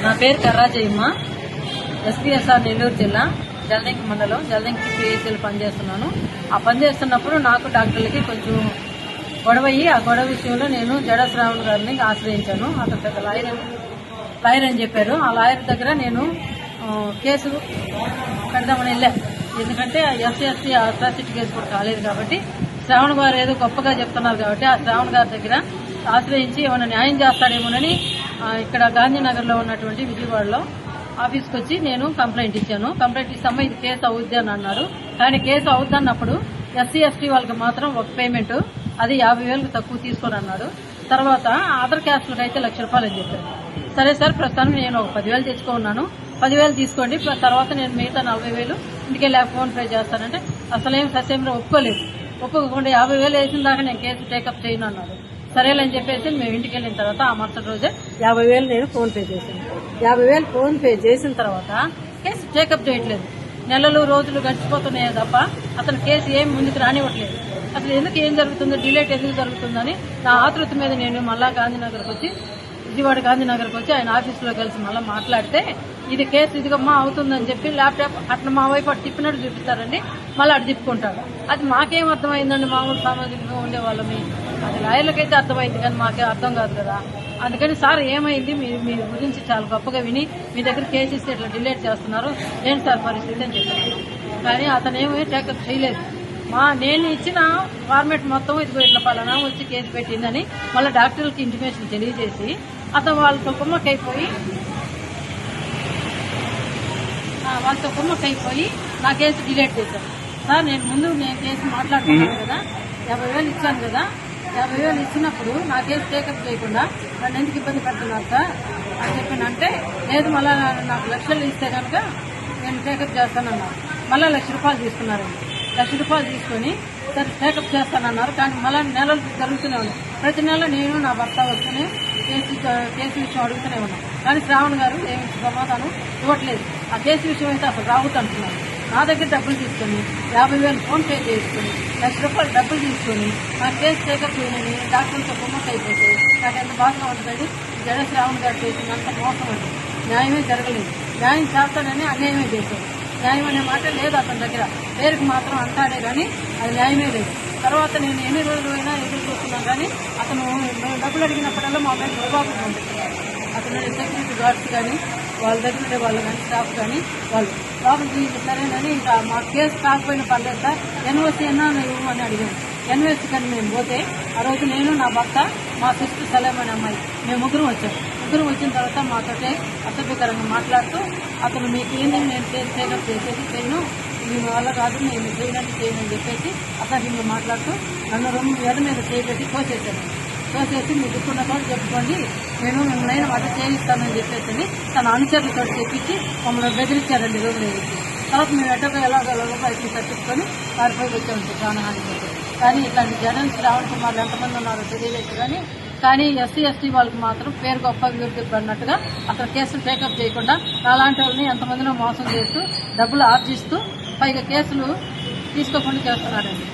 నా పేరు కర్రాజయ్యమ్మ. ఎస్పీఎస్ఆర్ నెల్లూరు జిల్లా జల్దంకి మండలం జల్దంకి పిఎస్సీలో పనిచేస్తున్నాను. ఆ పనిచేస్తున్నప్పుడు నాకు డాక్టర్లకి కొంచెం గొడవయ్యి ఆ గొడవ విషయంలో నేను జడ శ్రావణ్ గారిని ఆశ్రయించాను. అతను పెద్ద లాయర్ అని చెప్పారు. ఆ లాయర్ దగ్గర నేను కేసు పెడదామని వెళ్ళాను. ఎందుకంటే ఎస్సీ అట్రాసిటీ కేసు కూడా కాలేదు కాబట్టి శ్రావణ్ గారు ఏదో గొప్పగా చెప్తున్నారు కాబట్టి ఆ శ్రావణ్ గారి దగ్గర ఆశ్రయించి ఏమైనా న్యాయం చేస్తాడేమోనని ఇక్కడ గాంధీనగర్లో ఉన్నటువంటి విజయవాడలో ఆఫీస్కి వచ్చి నేను కంప్లైంట్ ఇచ్చాను. కంప్లైంట్ ఇస్తామా ఇది కేసు అవుద్ది అని అన్నారు. కానీ కేసు అవుద్దన్నప్పుడు ఎస్సీ ఎస్టీ వాళ్ళకి మాత్రం ఒక పేమెంట్ అది 50,000 తక్కువ తీసుకొని అన్నాడు. తర్వాత అదర్ క్యాస్ట్లకు అయితే ₹1,00,000 అని చెప్పారు. సరే సార్ ప్రస్తుతానికి నేను ఒక 10,000 తెచ్చుకున్నాను, 10,000 తీసుకోండి, తర్వాత నేను మిగతా 40,000 ఇంటికెళ్ళి ఫోన్ పే చేస్తానంటే అసలేం ససేమిలో ఒప్పుకోలేదు. ఒప్పుకోకుండా 50,000 వేసిన దాకా నేను కేసు టేకప్ చేయను అన్నాడు. సరేలేని చెప్పేసి మేము ఇంటికి వెళ్ళిన తర్వాత ఆ మరుసటి రోజే 50,000 నేను ఫోన్ పే చేశాను. 50,000 ఫోన్ పే చేసిన తర్వాత కేసు టేకప్ చేయట్లేదు. నెలలు రోజులు గడిచిపోతున్నాయే తప్ప అతను కేసు ఏం ముందుకు రానివ్వట్లేదు. అసలు ఎందుకు ఏం జరుగుతుందో, డిలేట్ ఎందుకు జరుగుతుందని నా ఆతృత మీద నేను మళ్ళా విజయవాడ గాంధీనగర్కి వచ్చి ఆయన ఆఫీసులో కలిసి మళ్ళీ మాట్లాడితే ఇది కేసు ఇదిగమ్మా అవుతుందని చెప్పి ల్యాప్టాప్ అట్లా మా వైపు అటు తిప్పినట్టు చూపిస్తారండి, మళ్ళీ అటు తిప్పుకుంటాడు. అది మాకేం అర్థమైందండి, మామూలు సామాజికంగా ఉండేవాళ్ళమి. అది లాయర్లకైతే అర్థమైంది కానీ మాకే అర్థం కాదు కదా. అందుకని సార్ ఏమైంది, మీ గురించి చాలా గొప్పగా విని మీ దగ్గర కేసు ఇస్తే ఇట్లా డిలేట్ చేస్తున్నారు, ఏంటి సార్ పరిస్థితి అని చెప్పాను. కానీ అతను ఏమీ టేకప్ చేయలేదు. నేను ఇచ్చిన ఫార్మేట్ మొత్తం ఇదిగో ఇట్లా పలానా వచ్చి కేసు పెట్టిందని మళ్ళీ డాక్టర్లకి ఇంటిమేషన్ తెలియజేసి అతను వాళ్ళతో కుమ్మక్కైపోయి నా కేసు డిలేట్ చేశాను. సార్ నేను కేసు మాట్లాడుతున్నాను కదా, 50,000 ఇచ్చాను కదా, 50,000 ఇచ్చినప్పుడు నా కేసు టేకప్ చేయకుండా నన్ను ఎందుకు ఇబ్బంది పెడుతున్నారు సార్ అని చెప్పినంటే, లేదు మళ్ళీ నాకు ₹1,00,000 ఇస్తే కనుక నేను టేకప్ చేస్తానన్నారు. మళ్ళీ ₹1,00,000 తీసుకున్నారండి. ₹1,00,000 తీసుకొని సరే టేకప్ చేస్తానన్నారు. కానీ మళ్ళీ నెలలు జరుగుతూనే ఉన్నాయి. ప్రతి నెల నేను నా భర్త వస్తూనే కేసు విషయం అడుగుతూనే ఉన్నాను. కానీ శ్రావణ్ గారు ఏమి సమాధానం ఇవ్వట్లేదు. ఆ కేసు విషయం అయితే అసలు రావద్దంటున్నారు. నా దగ్గర డబ్బులు తీసుకొని 50,000 ఫోన్ పే చేసుకుని ₹1,00,000 డబ్బులు తీసుకొని నా కేసు టేకప్ చేయని డాక్టర్లతో కుమ్మక్క అయిపోతే నాకు ఎంత బాధగా ఉంటుంది. జడ శ్రావణ్ గారు చేసినంత మోసం అండి. న్యాయమే జరగలేదు. న్యాయం చేస్తాడని అన్యాయమే చేశాడు. న్యాయం అనే మాట లేదు అతని దగ్గర, పేరుకి మాత్రం అంటాడే కానీ అది న్యాయమే లేదు. తర్వాత నేను ఎన్ని రోజులు అయినా ఎదురు చూస్తున్నాను కానీ అతను డబ్బులు అడిగినప్పుడల్లా మా మీద దుర్బాబు పంపిస్తున్నారు. అతను సెక్యూరిటీ గార్డ్స్ కానీ వాళ్ళ దగ్గర ఉండే వాళ్ళు కానీ స్టాఫ్ కానీ వాళ్ళు లోపలికి సరేనని ఇంకా మా కేసు కాకపోయినా పర్లేదు సార్ ఎన్ఓసీ అన్నా ఇవ్వమని అడిగాను. ఎన్ఓసీ కానీ మేము పోతే ఆ రోజు నేను నా భర్త మా సిస్టర్ సలేం అనే అమ్మాయి మేము ముగ్గురం వచ్చాము. ముగ్గురం వచ్చిన తర్వాత మాతోటే అసభ్యకరంగా మాట్లాడుతూ అతను మీకు ఏంటి నేను కేసు టేకప్ చేసేది చేయను, మీ వల్ల కాదు, నేను చేయని చెప్పేసి అసభ్యంగా మాట్లాడుతూ నన్ను 2 మీద చేయబెట్టి తోసేసి మీ దుక్కున్న తోటి చెప్పుకోండి, నేను మిమ్మల్ని వంట చేయిస్తానని చెప్పేసి తన అనుచరులతో చెప్పించి మమ్మల్ని బెదిరించారండి రూమ్ వేసి. తర్వాత మేము ఎట్టగా ఎలాగో బయటకు తప్పించుకొని వారిపై వచ్చామండి ప్రాణహాని. కానీ ఇట్లాంటి జగన్ శ్రావణ్ కుమార్లు ఎంతమంది ఉన్నారో తెలియలేదు. కానీ ఎస్సీ ఎస్టీ వాళ్ళకి మాత్రం పేరు గొప్ప అభివృద్ధి పడినట్టుగా అసలు కేసులు టేకప్ చేయకుండా అలాంటి వాళ్ళని ఎంతమందినో మోసం చేస్తూ డబ్బులు ఆర్జిస్తూ పైగా కేసులు తీసుకోకుండా చేస్తున్నాడండి.